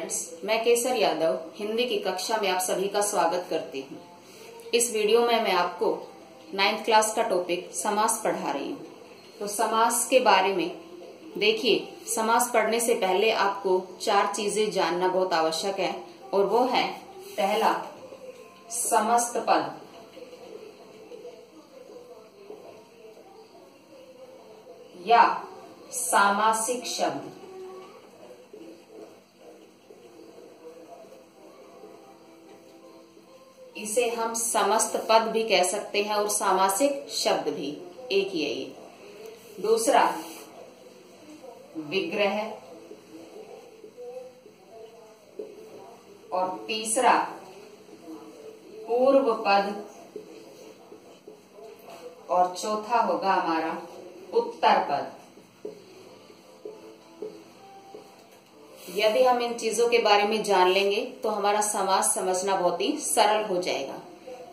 Friends, मैं केसर यादव हिंदी की कक्षा में आप सभी का स्वागत करती हूँ। इस वीडियो में मैं आपको 9th क्लास का टॉपिक समास पढ़ा रही हूँ। तो समास के बारे में देखिए, समास पढ़ने से पहले आपको 4 चीजें जानना बहुत आवश्यक है और वो है पहला समस्त पद, या सामासिक शब्द। इसे हम समस्त पद भी कह सकते हैं और सामासिक शब्द भी, एक ही है ये। दूसरा विग्रह और तीसरा पूर्व पद और चौथा होगा हमारा उत्तर पद। यदि हम इन चीजों के बारे में जान लेंगे तो हमारा समास समझना बहुत ही सरल हो जाएगा।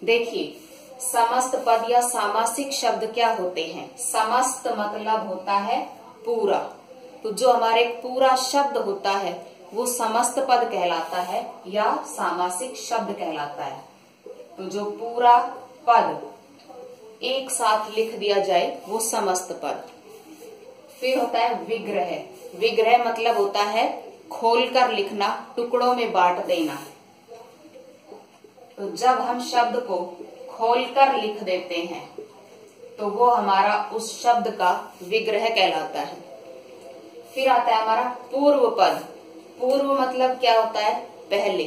देखिए, समस्त पद या सामासिक शब्द क्या होते हैं? समस्त मतलब होता है पूरा, तो जो हमारे पूरा शब्द होता है वो समस्त पद कहलाता है या सामासिक शब्द कहलाता है। तो जो पूरा पद एक साथ लिख दिया जाए वो समस्त पद। फिर होता है विग्रह। विग्रह मतलब होता है खोलकर लिखना, टुकड़ों में बांट देना। तो जब हम शब्द को खोलकर लिख देते हैं तो वो हमारा उस शब्द का विग्रह कहलाता है। फिर आता है हमारा पूर्व पद। पूर्व मतलब क्या होता है? पहले।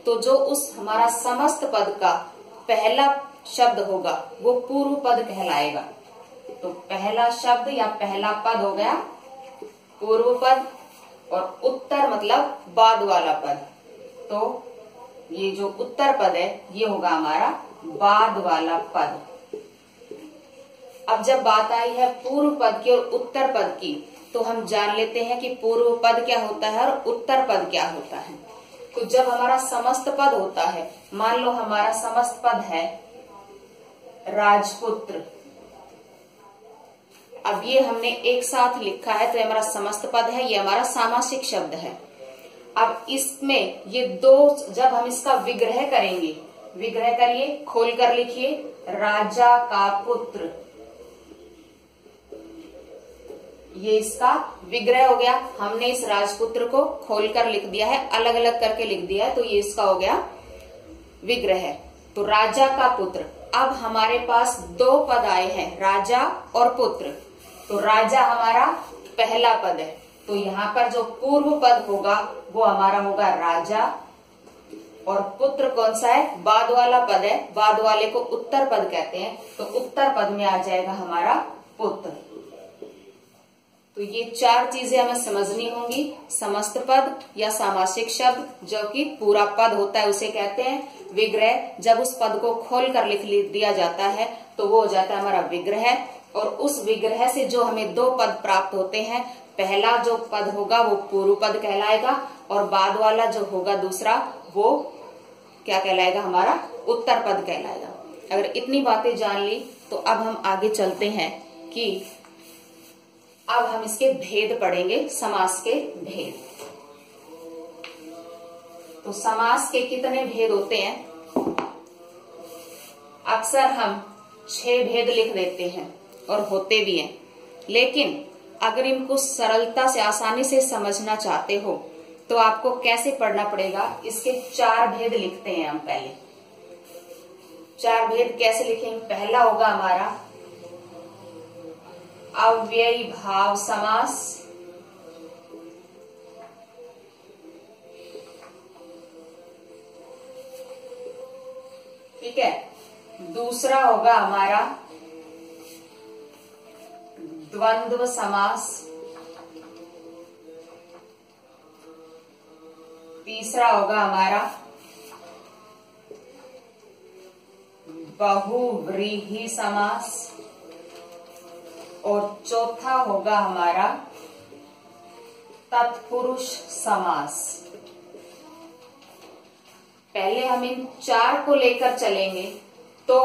तो जो उस हमारा समस्त पद का पहला शब्द होगा वो पूर्व पद कहलाएगा। तो पहला शब्द या पहला पद हो गया पूर्व पद, और उत्तर मतलब बाद वाला पद। तो ये जो उत्तर पद है ये होगा हमारा बाद वाला पद। अब जब बात आई है पूर्व पद की और उत्तर पद की, तो हम जान लेते हैं कि पूर्व पद क्या होता है और उत्तर पद क्या होता है। तो जब हमारा समस्त पद होता है, मान लो हमारा समस्त पद है राजपुत्र। अब ये हमने एक साथ लिखा है तो ये हमारा समस्त पद है, ये हमारा सामासिक शब्द है। अब इसमें ये दो, जब हम इसका विग्रह करेंगे, विग्रह करिए, खोलकर लिखिए, राजा का पुत्र, ये इसका विग्रह हो गया। हमने इस राजपुत्र को खोलकर लिख दिया है, अलग अलग करके लिख दिया है, तो ये इसका हो गया विग्रह। तो राजा का पुत्र। अब हमारे पास 2 पद आए हैं, राजा और पुत्र। तो राजा हमारा पहला पद है, तो यहाँ पर जो पूर्व पद होगा वो हमारा होगा राजा, और पुत्र कौन सा है? बाद वाला पद है, बाद वाले को उत्तर पद कहते हैं। तो उत्तर पद में आ जाएगा हमारा पुत्र। तो ये 4 चीजें हमें समझनी होंगी। समस्त पद या सामासिक शब्द, जो कि पूरा पद होता है उसे कहते हैं विग्रह। जब उस पद को खोल कर लिख दिया जाता है तो वो हो जाता है हमारा विग्रह, और उस विग्रह से जो हमें 2 पद प्राप्त होते हैं, पहला जो पद होगा वो पूर्व पद कहलाएगा, और बाद वाला जो होगा दूसरा वो क्या कहलाएगा? हमारा उत्तर पद कहलाएगा। अगर इतनी बातें जान ली तो अब हम आगे चलते हैं कि अब हम इसके भेद पढ़ेंगे, समास के भेद। तो समास के कितने भेद होते हैं? अक्सर हम 6 भेद लिख देते हैं और होते भी हैं, लेकिन अगर इनको सरलता से, आसानी से समझना चाहते हो तो आपको कैसे पढ़ना पड़ेगा? इसके 4 भेद लिखते हैं हम पहले। 4 भेद कैसे लिखेंगे? पहला होगा हमारा अव्ययी भाव समास, ठीक है। दूसरा होगा हमारा द्वंद्व समास, तीसरा होगा हमारा बहुव्रीहि समास, और चौथा होगा हमारा तत्पुरुष समास। पहले हम इन 4 को लेकर चलेंगे तो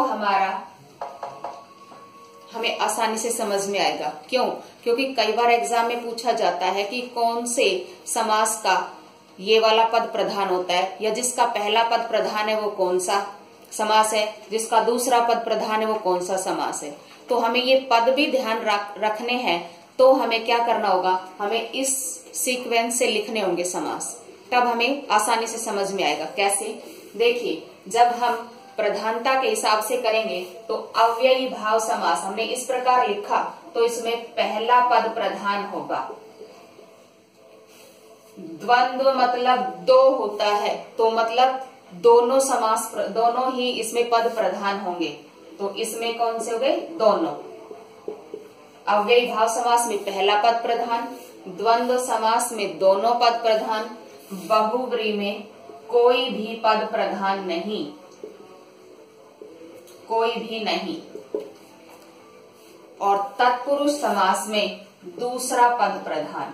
हमें आसानी से समझ में आएगा। क्यों? क्योंकि कई बार एग्जाम में पूछा जाता है कि कौन से समास का ये वाला पद प्रधान होता है, या जिसका पहला पद प्रधान है वो कौन सा समास है, जिसका दूसरा पद प्रधान है वो कौन सा समास है। तो हमें ये पद भी ध्यान रखने हैं। तो हमें क्या करना होगा, हमें इस सीक्वेंस से लिखने होंगे समास, तब हमें आसानी से समझ में आएगा। कैसे, देखिए जब हम प्रधानता के हिसाब से करेंगे तो अव्ययी भाव समास हमने इस प्रकार लिखा, तो इसमें पहला पद प्रधान होगा। द्वंद्व मतलब दो होता है, तो मतलब दोनों समास, दोनों ही इसमें पद प्रधान होंगे। तो इसमें कौन से हो गए, दोनों। अव्ययी भाव समास में पहला पद प्रधान, द्वंद्व समास में दोनों पद प्रधान, बहुव्रीहि में कोई भी पद प्रधान नहीं, कोई भी नहीं, और तत्पुरुष समास में दूसरा पद प्रधान।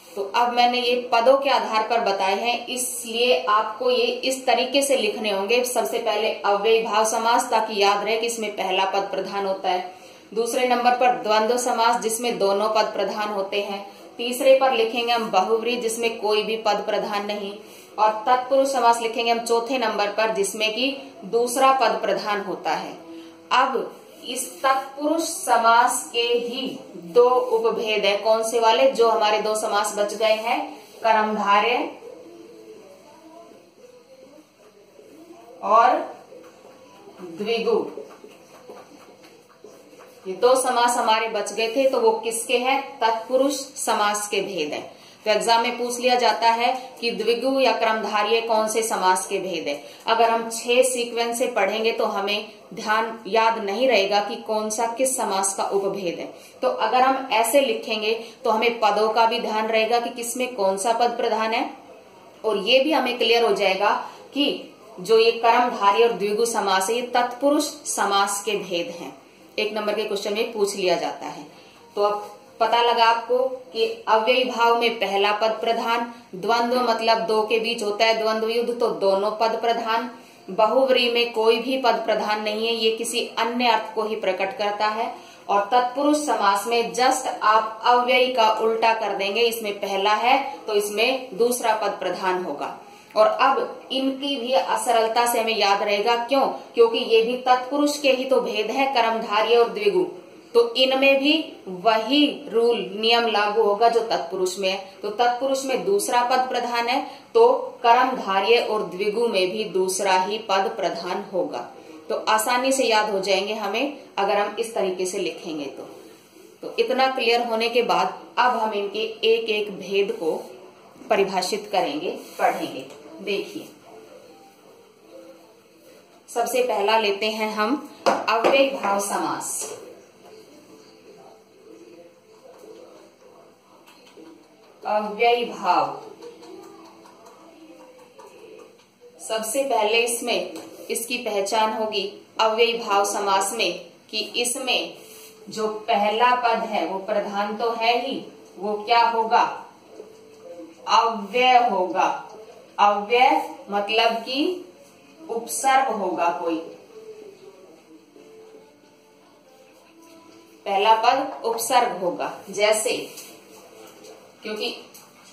तो अब मैंने ये पदों के आधार पर बताए हैं, इसलिए आपको ये इस तरीके से लिखने होंगे। सबसे पहले अव्ययी भाव समास, ताकि याद रहे कि इसमें पहला पद प्रधान होता है। दूसरे नंबर पर द्वंद्व समास, जिसमें दोनों पद प्रधान होते हैं। तीसरे पर लिखेंगे हम बहुव्रीहि, जिसमें कोई भी पद प्रधान नहीं। और तत्पुरुष समास लिखेंगे हम चौथे नंबर पर, जिसमें कि दूसरा पद प्रधान होता है। अब इस तत्पुरुष समास के ही दो उपभेद है। कौन से वाले, जो हमारे दो समास बच गए हैं, कर्मधारय और द्विगु। ये दो समास हमारे बच गए थे, तो वो किसके हैं, तत्पुरुष समास के भेद हैं। तो एग्जाम में पूछ लिया जाता है कि द्विगु या कर्मधारय कौन से समास के भेद है। अगर हम 6 सीक्वेंस से पढ़ेंगे तो हमें ध्यान याद नहीं रहेगा कि कौन सा किस समास का उपभेद है। तो अगर हम ऐसे लिखेंगे तो हमें पदों का भी ध्यान रहेगा कि किसमें कौन सा पद प्रधान है, और ये भी हमें क्लियर हो जाएगा कि जो ये कर्मधारय और द्विगु समास है, ये तत्पुरुष समास के भेद हैं। 1 नंबर के क्वेश्चन में पूछ लिया जाता है। तो अब पता लगा आपको कि अव्ययी भाव में पहला पद प्रधान, द्वंद्व मतलब दो के बीच होता है द्वंद्व युद्ध, तो दोनों पद प्रधान। बहुव्रीहि में कोई भी पद प्रधान नहीं है, ये किसी अन्य अर्थ को ही प्रकट करता है। और तत्पुरुष समास में जस्ट आप अव्ययी का उल्टा कर देंगे, इसमें पहला है तो इसमें दूसरा पद प्रधान होगा। और अब इनकी भी असरलता से हमें याद रहेगा, क्यों, क्योंकि ये भी तत्पुरुष के ही तो भेद है, कर्मधारय और द्विगु। तो इनमें भी वही रूल नियम लागू होगा जो तत्पुरुष में है। तो तत्पुरुष में दूसरा पद प्रधान है, तो कर्मधारय और द्विगु में भी दूसरा ही पद प्रधान होगा। तो आसानी से याद हो जाएंगे हमें, अगर हम इस तरीके से लिखेंगे तो इतना क्लियर होने के बाद अब हम इनके एक एक भेद को परिभाषित करेंगे, पढ़ेंगे। देखिए, सबसे पहला लेते हैं हम अव्ययी भाव समास। अव्ययी भाव, सबसे पहले इसमें इसकी पहचान होगी अव्ययी भाव समास में कि इसमें जो पहला पद है वो प्रधान तो है ही, वो क्या होगा, अव्यय होगा। अव्यय मतलब कि उपसर्ग होगा कोई, पहला पद उपसर्ग होगा। जैसे, क्योंकि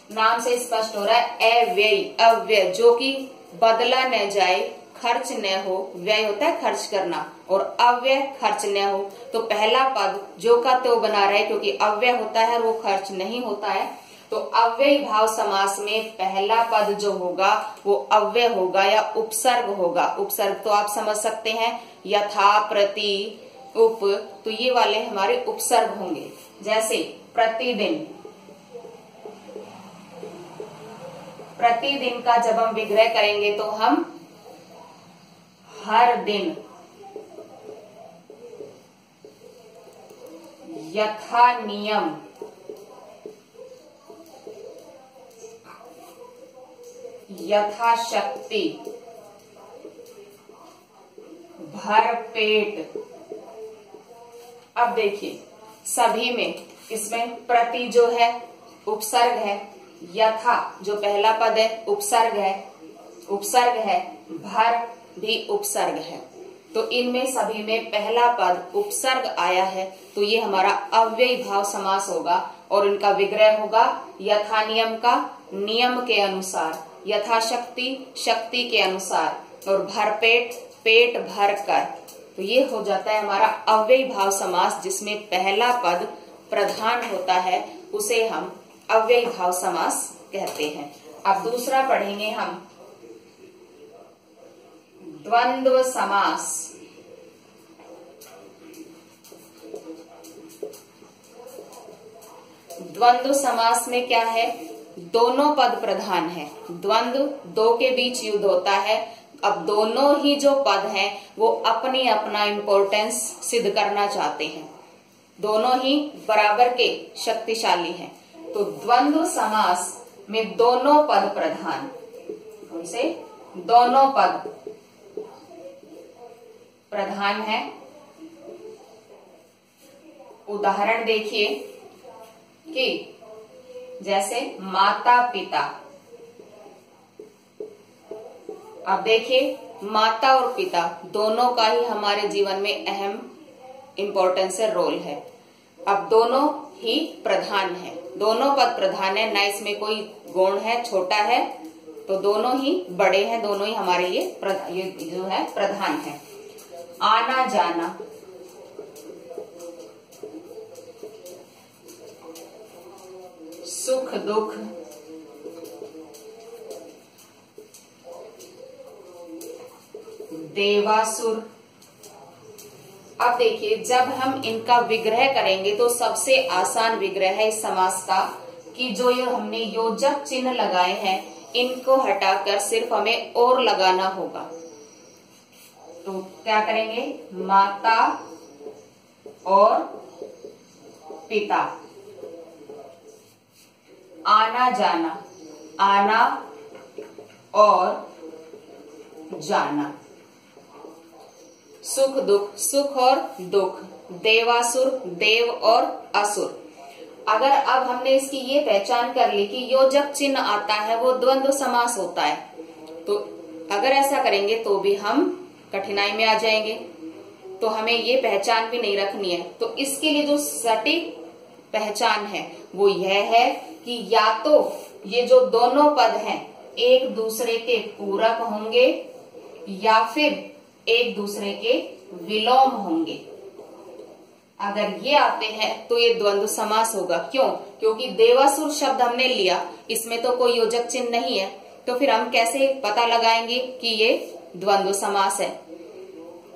नाम से स्पष्ट हो रहा है अव्ययी, अव्यय जो कि बदला न जाए, खर्च न हो, व्यय होता है खर्च करना, और अव्यय खर्च न हो। तो पहला पद जो का तो बना रहा है, क्योंकि अव्यय होता है वो खर्च नहीं होता है। तो अव्ययी भाव समास में पहला पद जो होगा वो अव्यय होगा या उपसर्ग होगा। उपसर्ग तो आप समझ सकते हैं, यथा, प्रति, उप, तो ये वाले हमारे उपसर्ग होंगे। जैसे प्रतिदिन, प्रतिदिन का जब हम विग्रह करेंगे तो हम हर दिन, यथा नियम, यथाशक्ति, भर पेट। अब देखिए सभी में इसमें प्रति जो है उपसर्ग है, यथा जो पहला पद है उपसर्ग है, भर भी उपसर्ग है। तो इनमें सभी में पहला पद उपसर्ग आया है, तो ये हमारा अव्ययी भाव समास होगा और इनका विग्रह होगा यथा नियम का नियम के अनुसार, यथाशक्ति शक्ति के अनुसार, और भरपेट पेट भर कर। तो ये हो जाता है हमारा अव्ययी भाव समास, जिसमें पहला पद प्रधान होता है, उसे हम अव्ययी भाव समास कहते हैं। अब दूसरा पढ़ेंगे हम द्वंद्व समास। द्वंद्व समास में क्या है, दोनों पद प्रधान है। द्वंद्व दो के बीच युद्ध होता है। अब दोनों ही जो पद हैं वो अपनी अपना इंपॉर्टेंस सिद्ध करना चाहते हैं, दोनों ही बराबर के शक्तिशाली हैं। तो द्वंद्व समास में दोनों पद प्रधान, उनसे दोनों पद प्रधान है। उदाहरण देखिए कि जैसे माता पिता। अब देखिए माता और पिता दोनों का ही हमारे जीवन में अहम इंपॉर्टेंस है, रोल है। अब दोनों ही प्रधान है, दोनों पद प्रधान है, ना इसमें कोई गुण है छोटा है, तो दोनों ही बड़े हैं, दोनों ही हमारे ये जो है प्रधान है। आना जाना, सुख दुख, देवासुर। अब देखिए जब हम इनका विग्रह करेंगे तो सबसे आसान विग्रह है इस समास का कि जो ये हमने योजक चिन्ह लगाए हैं इनको हटाकर सिर्फ हमें और लगाना होगा। तो क्या करेंगे, माता और पिता। आना जाना, आना और जाना। सुख दुख, सुख और दुख। देवासुर, देव और असुर। अगर अब हमने इसकी ये पहचान कर ली कि योजक चिन्ह आता है वो द्वंद्व समास होता है, तो अगर ऐसा करेंगे तो भी हम कठिनाई में आ जाएंगे, तो हमें ये पहचान भी नहीं रखनी है। तो इसके लिए जो सटीक पहचान है वो यह है कि या तो ये जो दोनों पद हैं एक दूसरे के पूरक होंगे या फिर एक दूसरे के विलोम होंगे। अगर ये आते हैं तो ये द्वंद्व समास होगा। क्यों? क्योंकि देवासुर शब्द हमने लिया, इसमें तो कोई योजक चिन्ह नहीं है, तो फिर हम कैसे पता लगाएंगे कि ये द्वंद्व समास है।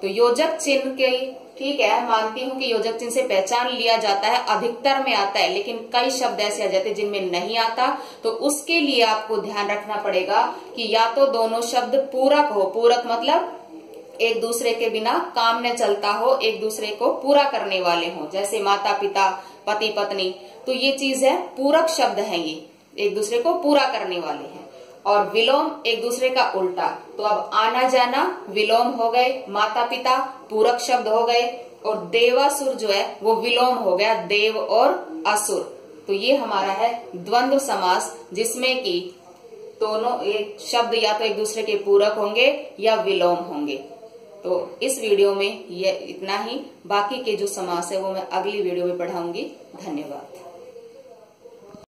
तो योजक चिन्ह के, ठीक है, मानती हूं कि योजक चिन्ह से पहचान लिया जाता है, अधिकतर में आता है, लेकिन कई शब्द ऐसे आ जाते हैं जिनमें नहीं आता। तो उसके लिए आपको ध्यान रखना पड़ेगा कि या तो दोनों शब्द पूरक हो, पूरक मतलब एक दूसरे के बिना काम न चलता हो, एक दूसरे को पूरा करने वाले हो, जैसे माता पिता, पति पत्नी। तो ये चीज है, पूरक शब्द है, ये एक दूसरे को पूरा करने वाले हैं। और विलोम एक दूसरे का उल्टा। तो अब आना जाना विलोम हो गए, माता पिता पूरक शब्द हो गए, और देवासुर जो है वो विलोम हो गया, देव और असुर। तो ये हमारा है द्वंद्व समास, जिसमें कि दोनों एक शब्द या तो एक दूसरे के पूरक होंगे या विलोम होंगे। तो इस वीडियो में ये इतना ही, बाकी के जो समास है वो मैं अगली वीडियो में पढ़ाऊंगी। धन्यवाद।